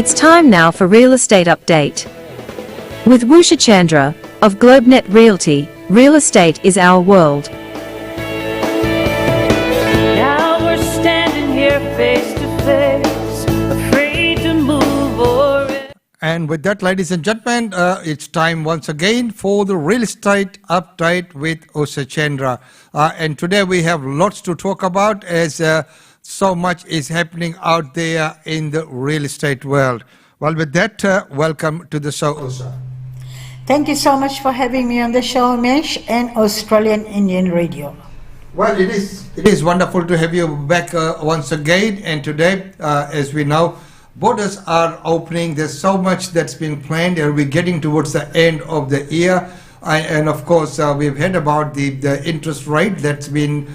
It's time now for Real Estate Update. With Usha Chandra of GlobeNet Realty, real estate is our world. Now we're standing here face to face, afraid to move or... And with that, ladies and gentlemen, it's time once again for the Real Estate Update with Usha Chandra. And today we have lots to talk about as so much is happening out there in the real estate world. Well, with that, welcome to the show, Usha. Thank you so much for having me on the show, Mesh, and Australian Indian Radio. Well, it is wonderful to have you back once again. And today, as we know, borders are opening. There's so much that's been planned, and we're getting towards the end of the year. And of course, we've heard about the interest rate that's been,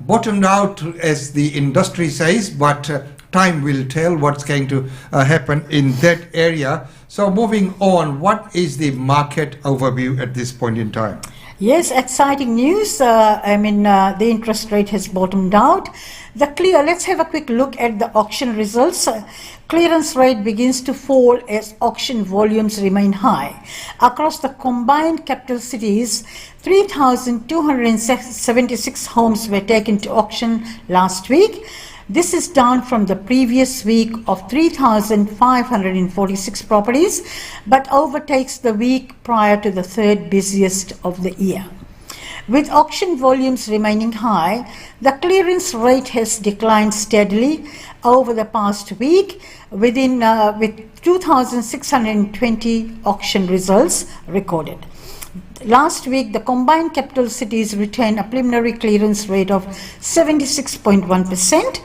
bottomed out, as the industry says, but time will tell what's going to happen in that area. So moving on, what is the market overview at this point in time? Yes, exciting news. The interest rate has bottomed out. Let's have a quick look at the auction results. Clearance rate begins to fall as auction volumes remain high. Across the combined capital cities, 3,276 homes were taken to auction last week. This is down from the previous week of 3,546 properties, but overtakes the week prior to the third busiest of the year. With auction volumes remaining high, the clearance rate has declined steadily over the past week, with 2,620 auction results recorded. Last week, the combined capital cities retained a preliminary clearance rate of 76.1%,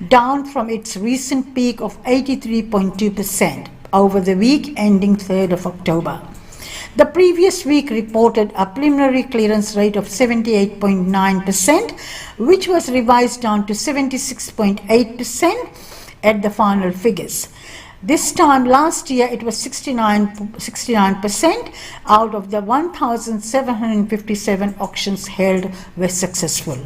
down from its recent peak of 83.2% over the week ending 3rd of October. The previous week reported a preliminary clearance rate of 78.9%, which was revised down to 76.8% at the final figures. This time last year, it was 69% out of the 1,757 auctions held were successful.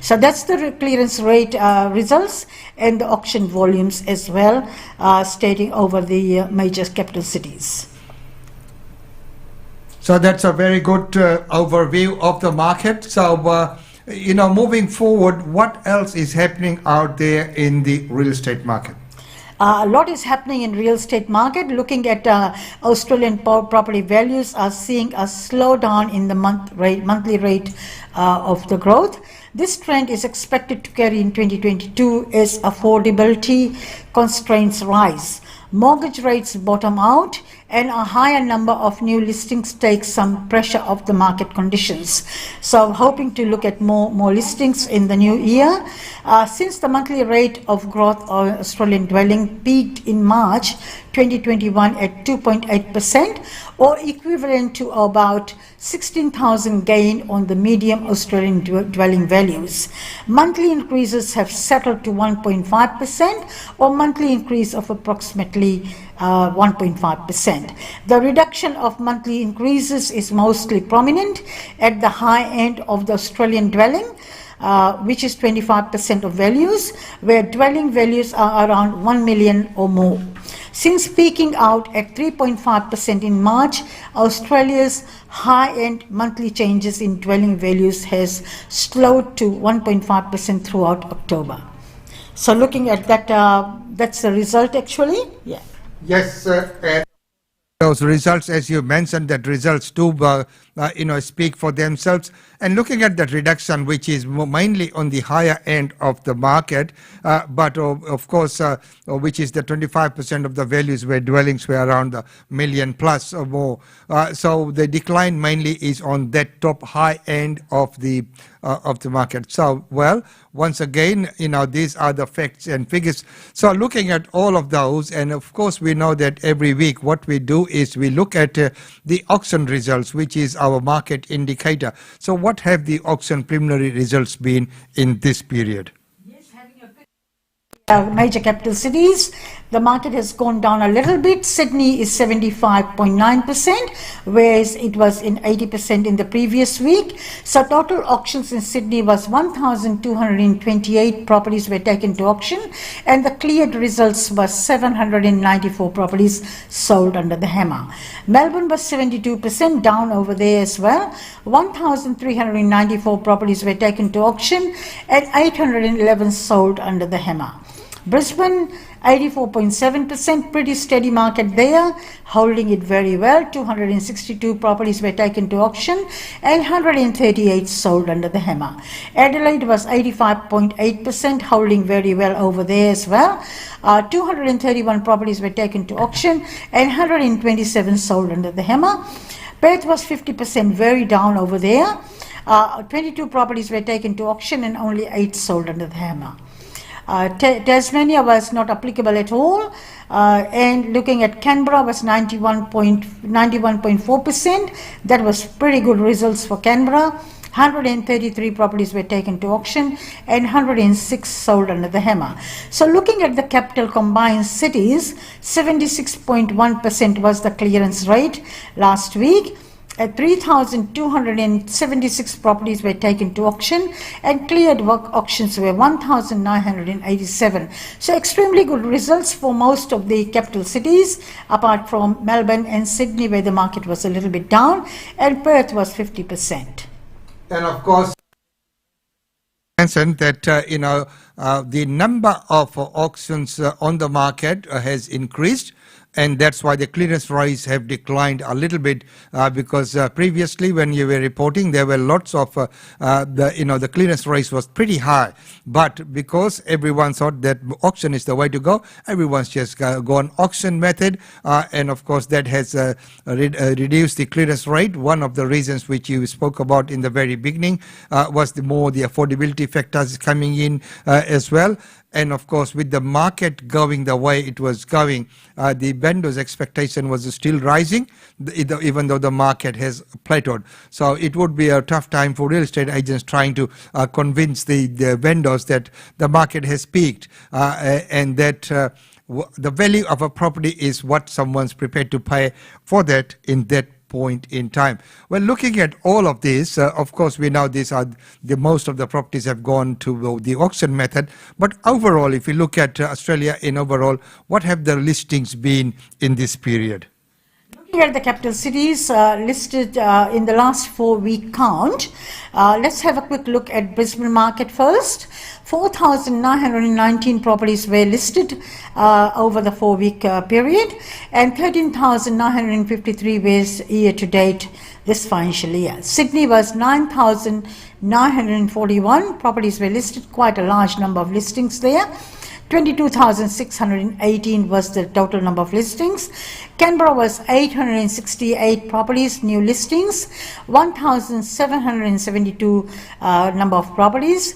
So that's the clearance rate results and the auction volumes as well, stating over the major capital cities. So that's a very good overview of the market. So, moving forward, what else is happening out there in the real estate market? A lot is happening in real estate market. Looking at Australian property values are seeing a slowdown in the monthly rate of the growth. This trend is expected to carry in 2022 as affordability constraints rise. Mortgage rates bottom out, and a higher number of new listings take some pressure off the market conditions. So hoping to look at more listings in the new year. Since the monthly rate of growth of Australian dwelling peaked in March 2021 at 2.8%, or equivalent to about 16,000 gain on the median Australian dwelling values. Monthly increases have settled to 1.5%, or monthly increase of approximately 1.5%. The reduction of monthly increases is mostly prominent at the high end of the Australian dwelling, which is 25% of values, where dwelling values are around 1 million or more. Since peaking out at 3.5% in March, Australia's high-end monthly changes in dwelling values has slowed to 1.5% throughout October. So looking at that, that's the result actually. Yeah. Yes, and those results, as you mentioned, that results do, speak for themselves. And looking at that reduction, which is mainly on the higher end of the market, but of course, which is the 25% of the values where dwellings were around the million plus or more. So the decline mainly is on that top high end of the market. So, well, once again, these are the facts and figures. So looking at all of those, and of course, we know that every week what we do is we look at the auction results, which is our market indicator. So what have the auction preliminary results been in this period? Yes, having a bit Major capital cities, the market has gone down a little bit. Sydney is 75.9%, whereas it was in 80% in the previous week. So total auctions in Sydney was 1,228 properties were taken to auction, and the cleared results was 794 properties sold under the hammer. Melbourne was 72% down over there as well. 1,394 properties were taken to auction and 811 sold under the hammer. Brisbane, 84.7%, pretty steady market there, holding it very well. 262 properties were taken to auction and 138 sold under the hammer. Adelaide was 85.8%, holding very well over there as well. 231 properties were taken to auction and 127 sold under the hammer. Perth was 50%, very down over there. 22 properties were taken to auction and only 8 sold under the hammer. Tasmania was not applicable at all, and looking at Canberra was 91.4%. That was pretty good results for Canberra. 133 properties were taken to auction and 106 sold under the hammer. So looking at the capital combined cities, 76.1% was the clearance rate last week. 3,276 properties were taken to auction and cleared auctions were 1,987. So extremely good results for most of the capital cities, apart from Melbourne and Sydney, where the market was a little bit down, and Perth was 50%. And of course, mentioned that the number of auctions on the market has increased, and that's why the clearance rates have declined a little bit, because previously when you were reporting there were lots of the clearance rates was pretty high, but because everyone thought that auction is the way to go, everyone's just gone auction method, and of course that has reduced the clearance rate. One of the reasons which you spoke about in the very beginning was the affordability factors coming in as well. And of course, with the market going the way it was going, the vendors' expectation was still rising, even though the market has plateaued. So it would be a tough time for real estate agents trying to convince the vendors that the market has peaked, and that the value of a property is what someone's prepared to pay for that in that point in time. Well, looking at all of this, of course, we know these are most of the properties have gone to the auction method. But overall, if you look at Australia in overall, what have the listings been in this period? Looking at the capital cities listed in the last 4-week count, let's have a quick look at Brisbane market first. 4,919 properties were listed over the 4-week period, and 13,953 was year to date this financial year. Sydney was 9,941 properties were listed, quite a large number of listings there. 22,618 was the total number of listings. Canberra was 868 properties, new listings, 1,772 number of properties.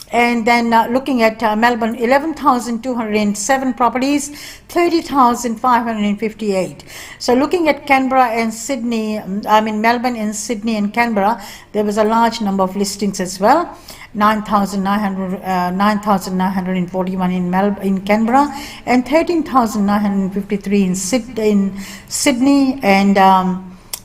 And then looking at Melbourne, 11,207 properties, 30,558. So looking at Canberra and Sydney, Melbourne and Sydney and Canberra, there was a large number of listings as well. 9,941 in Canberra and 13,953 in Sydney, and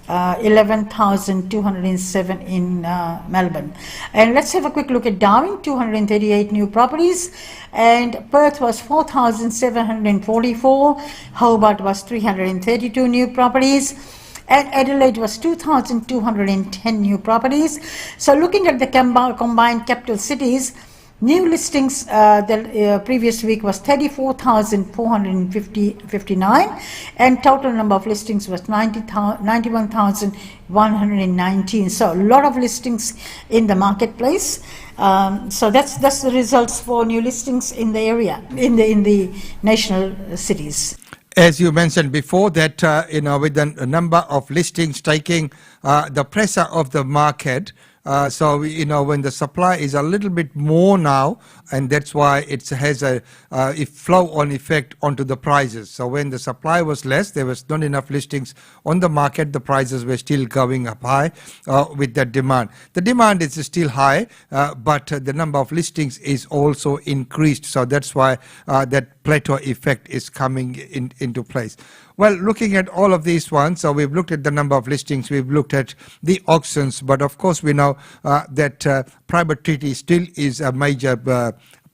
11,207 in Melbourne. And let's have a quick look at Darwin. 238 new properties, and Perth was 4,744. Hobart was 332 new properties, and Adelaide was 2,210 new properties. So looking at the combined capital cities, new listings the previous week was 34,459, and total number of listings was 91,119. So a lot of listings in the marketplace. So that's the results for new listings in the area, in the national cities. As you mentioned before, that with the number of listings taking the pressure of the market, So, when the supply is a little bit more now, and that's why it has a flow-on effect onto the prices. So when the supply was less, there was not enough listings on the market, the prices were still going up high with that demand. The demand is still high, but the number of listings is also increased. So that's why that plateau effect is coming into place. Well, looking at all of these ones, so we've looked at the number of listings, we've looked at the auctions, but of course we know that private treaty still is a major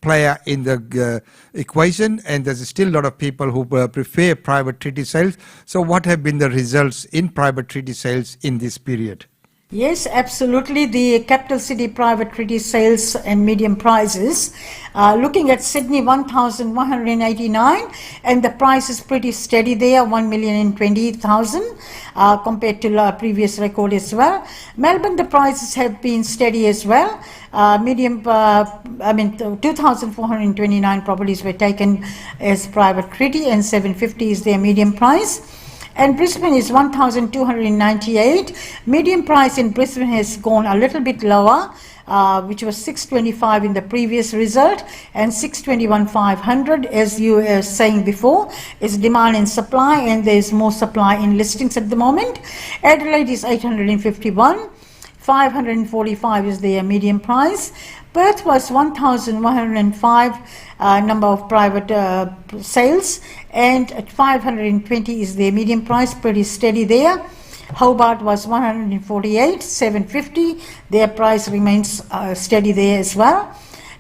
player in the equation, and there's still a lot of people who prefer private treaty sales. So what have been the results in private treaty sales in this period? Yes, absolutely. The capital city private treaty sales and medium prices. Looking at Sydney, 1,189, and the price is pretty steady there, 1,020,000 compared to previous record as well. Melbourne, the prices have been steady as well. 2,429 properties were taken as private treaty, and 750 is their medium price. And Brisbane is 1,298. Medium price in Brisbane has gone a little bit lower, which was 625 in the previous result, and 621,500, as you were saying before, is demand and supply, and there is more supply in listings at the moment. Adelaide is 851. 545 is their medium price. Perth was 1,105 number of private sales, and at 520 is their medium price, pretty steady there. Hobart was 148, 750, their price remains steady there as well.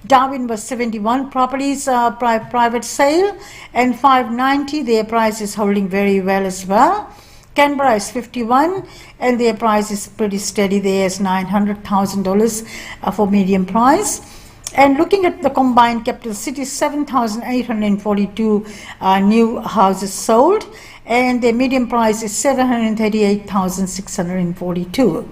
Darwin was 71 properties private sale, and 590, their price is holding very well as well. Canberra is 51, and their price is pretty steady there as $900,000 for medium price. And looking at the combined capital cities, 7,842 new houses sold, and their medium price is 738,642.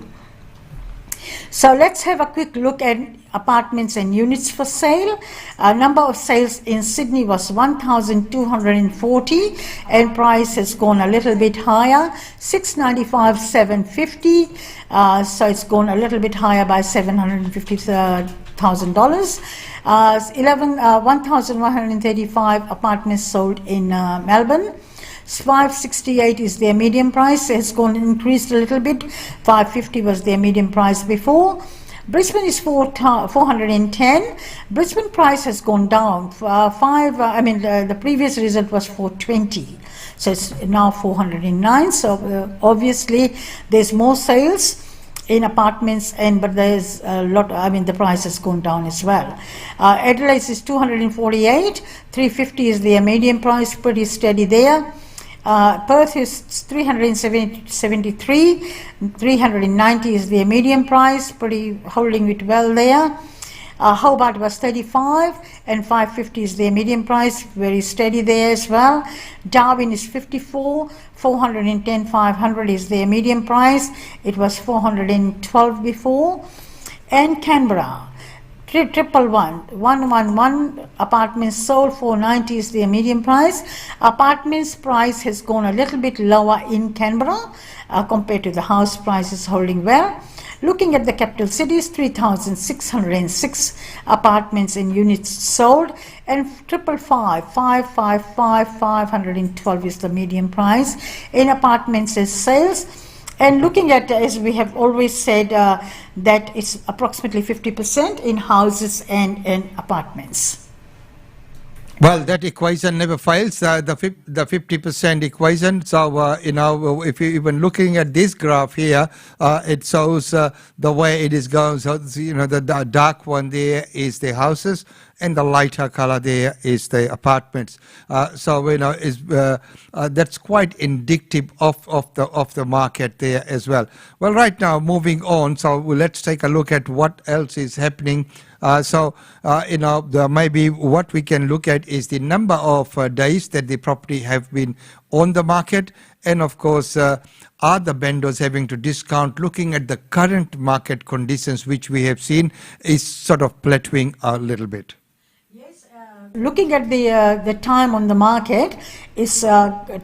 So let's have a quick look at apartments and units for sale. Number of sales in Sydney was 1,240, and price has gone a little bit higher, 695, 750. So it's gone a little bit higher by $750,000. 1,135 apartments sold in Melbourne. 568 is their medium price, has gone increased a little bit. 550 was their medium price before. Brisbane is 410. Brisbane price has gone down. The previous result was 420, so it's now 409. So obviously there's more sales in apartments, but there's a lot. The price has gone down as well. Adelaide is 248. 350 is their medium price, pretty steady there. Perth is 373, 390 is their medium price, pretty holding it well there. Hobart was 35, and 550 is their medium price, very steady there as well. Darwin is 54, 410, 500 is their medium price, it was 412 before. And Canberra, 111 apartments sold, 490 is their medium price. Apartments price has gone a little bit lower in Canberra compared to the house prices holding well. Looking at the capital cities, 3,606 apartments and units sold, and 512 is the medium price in apartments as sales. And looking at, as we have always said, that it's approximately 50% in houses and in apartments. Well, that equation never fails, the 50% equation. So, if you even looking at this graph here, it shows the way it is going. So, the dark one there is the houses, and the lighter color there is the apartments. That's quite indicative of the market there as well. Well, right now, moving on, so let's take a look at what else is happening. Maybe what we can look at is the number of days that the property have been on the market, and of course, are the vendors having to discount. Looking at the current market conditions, which we have seen is sort of plateauing a little bit. looking at the time on the market is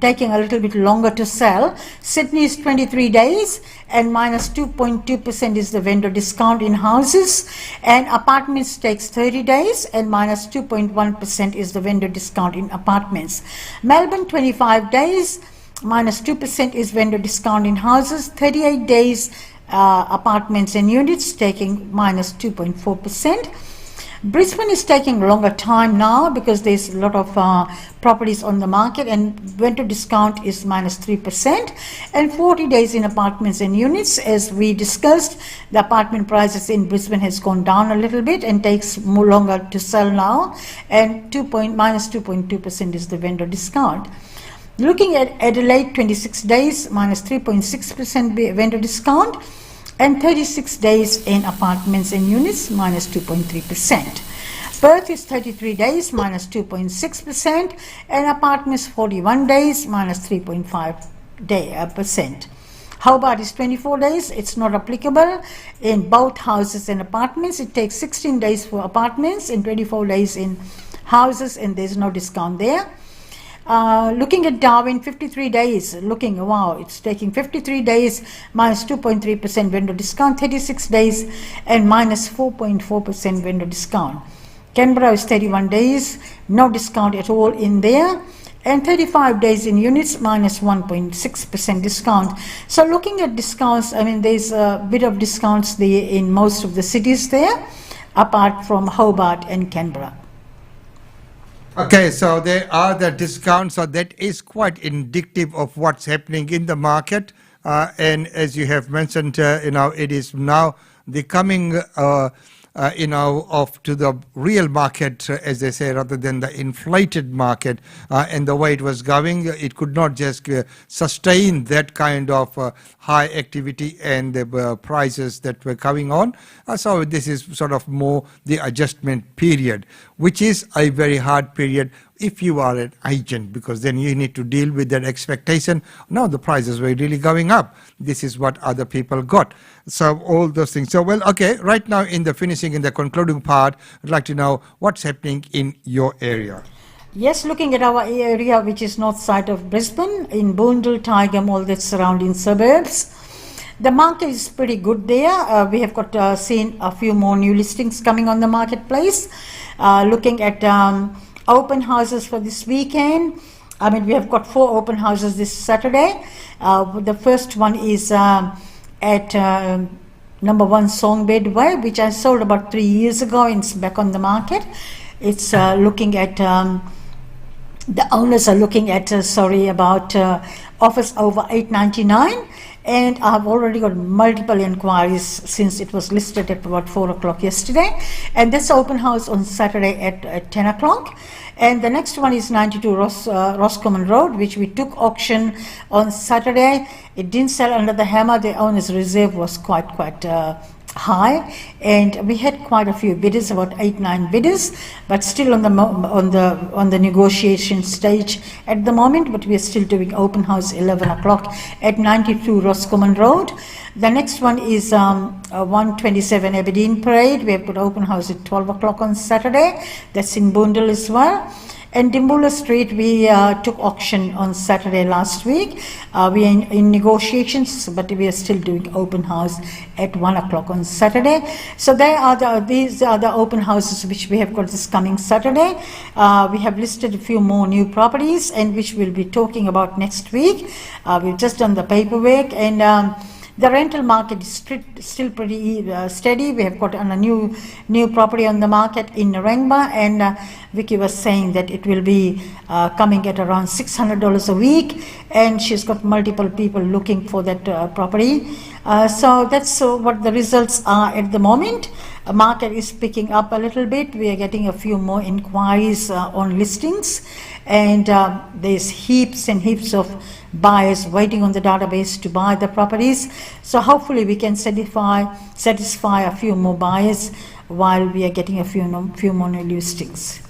taking a little bit longer to sell. Sydney is 23 days and minus 2.2% is the vendor discount in houses, and apartments takes 30 days and minus 2.1% is the vendor discount in apartments. Melbourne 25 days, minus 2% is vendor discount in houses, 38 days apartments and units taking minus 2.4%. Brisbane is taking longer time now because there's a lot of properties on the market, and vendor discount is minus 3%, and 40 days in apartments and units. As we discussed, the apartment prices in Brisbane has gone down a little bit and takes more longer to sell now, and minus 2.2% is the vendor discount. Looking at Adelaide, 26 days, minus 3.6% vendor discount, and 36 days in apartments and units, minus 2.3%. Perth is 33 days, minus 2.6%, and apartments 41 days, minus 3.5%. Hobart is 24 days, it's not applicable in both houses and apartments. It takes 16 days for apartments and 24 days in houses, and there's no discount there. Looking at Darwin, 53 days, it's taking 53 days, minus 2.3% vendor discount, 36 days, and minus 4.4% vendor discount. Canberra is 31 days, no discount at all in there, and 35 days in units, minus 1.6% discount. So looking at discounts, I mean, there's a bit of discounts there in most of the cities there, apart from Hobart and Canberra. Okay, so there are the discounts, so that is quite indicative of what's happening in the market. And as you have mentioned, it is now the coming, to the real market, as they say, rather than the inflated market. And the way it was going, it could not just sustain that kind of high activity and the prices that were coming on. So this is sort of more the adjustment period, which is a very hard period if you are an agent, because then you need to deal with that expectation. Now the prices were really going up. This is what other people got. So all those things. So, well, okay, right now in the concluding part, I'd like to know what's happening in your area. Yes, looking at our area, which is north side of Brisbane, in Boondall, Tigam, all the surrounding suburbs, the market is pretty good there. We have got seen a few more new listings coming on the marketplace. Looking at open houses for this weekend, I mean, we have got 4 open houses this Saturday. The first one is at number 1 Songbed Way, which I sold about 3 years ago, and it's back on the market. It's looking at, the owners are looking at, about offers over $899, and I've already got multiple inquiries since it was listed at about 4 o'clock yesterday, and that's open house on Saturday at 10 o'clock. And the next one is 92 Roscommon Road, which we took auction on Saturday. It didn't sell under the hammer. The owner's reserve was quite high, and we had quite a few bidders, about 8-9 bidders, but still on the negotiation stage at the moment. But we are still doing open house 11 o'clock at 92 Roscommon Road. The next one is 127 Aberdeen Parade. We have got open house at 12 o'clock on Saturday. That's in Boondall as well. And Dimboola Street, we took auction on Saturday last week. We are in negotiations, but we are still doing open house at 1 o'clock on Saturday. So these are the open houses which we have got this coming Saturday. We have listed a few more new properties, and which we'll be talking about next week. We've just done the paperwork, and the rental market is still pretty steady. We have got a new property on the market in Narangba, and Vicky was saying that it will be coming at around $600 a week, and she's got multiple people looking for that property. So that's what the results are at the moment. The market is picking up a little bit. We are getting a few more inquiries on listings, and there's heaps and heaps of buyers waiting on the database to buy the properties. So hopefully we can satisfy a few more buyers while we are getting a few more new listings.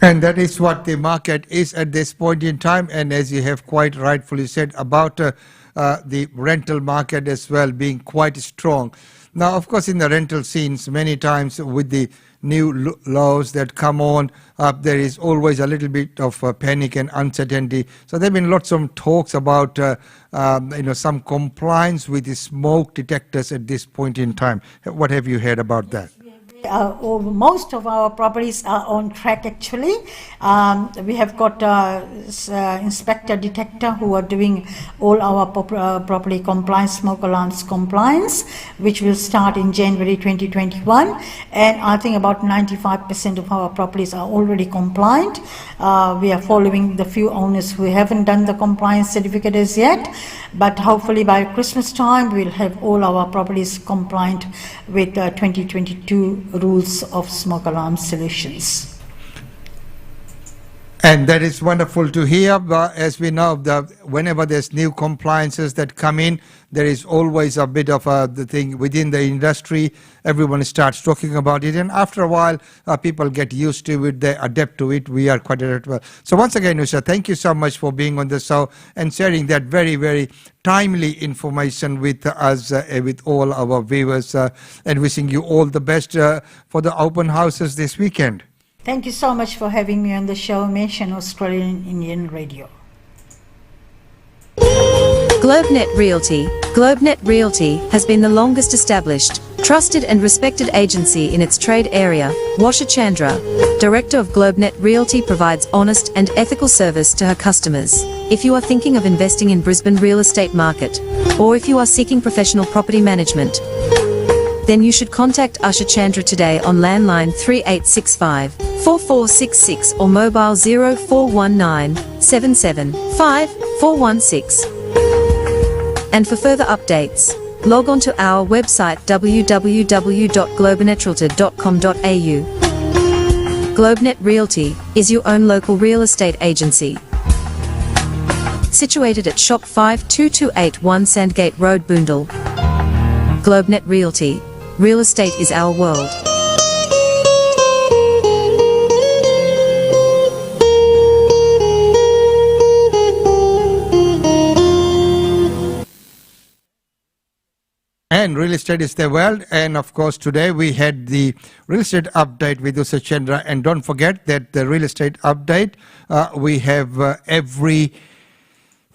And that is what the market is at this point in time. And as you have quite rightfully said about the rental market as well being quite strong. Now, of course, in the rental scenes, many times with the new laws that come on, there is always a little bit of panic and uncertainty. So there have been lots of talks about some compliance with the smoke detectors at this point in time. What have you heard about that? Most of our properties are on track actually. We have got inspector detector who are doing all our property compliance, smoke alarms compliance, which will start in January 2021, and I think about 95% of our properties are already compliant. We are following the few owners who haven't done the compliance certificate as yet, but hopefully by Christmas time we'll have all our properties compliant with 2022 rules of smoke alarm solutions. And that is wonderful to hear. As we know, whenever there's new compliances that come in, there is always a bit of the thing within the industry. Everyone starts talking about it, and after a while, people get used to it, they adapt to it. We are quite adaptable. So once again, Usha, thank you so much for being on the show and sharing that very, very timely information with us, with all our viewers, and wishing you all the best for the open houses this weekend. Thank you so much for having me on the show, Mission Australian Indian Radio. GlobeNet Realty. GlobeNet Realty has been the longest established, trusted and respected agency in its trade area. Usha Chandra, Director of GlobeNet Realty, provides honest and ethical service to her customers. If you are thinking of investing in Brisbane real estate market, or if you are seeking professional property management, then you should contact Usha Chandra today on landline 3865 4466 or mobile 0419 775 416. And for further updates, log on to our website www.globenetralty.com.au. GlobeNet Realty is your own local real estate agency. Situated at Shop 52281 Sandgate Road, Boondall. GlobeNet Realty. Real estate is our world. And real estate is the world. And of course, today we had the real estate update with Usha Chandra. And don't forget that the real estate update we have every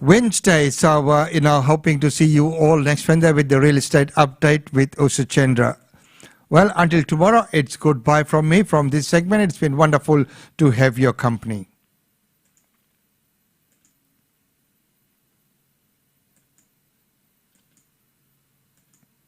Wednesday. So, hoping to see you all next Wednesday with the real estate update with Usha Chandra. Well, until tomorrow, it's goodbye from me from this segment. It's been wonderful to have your company.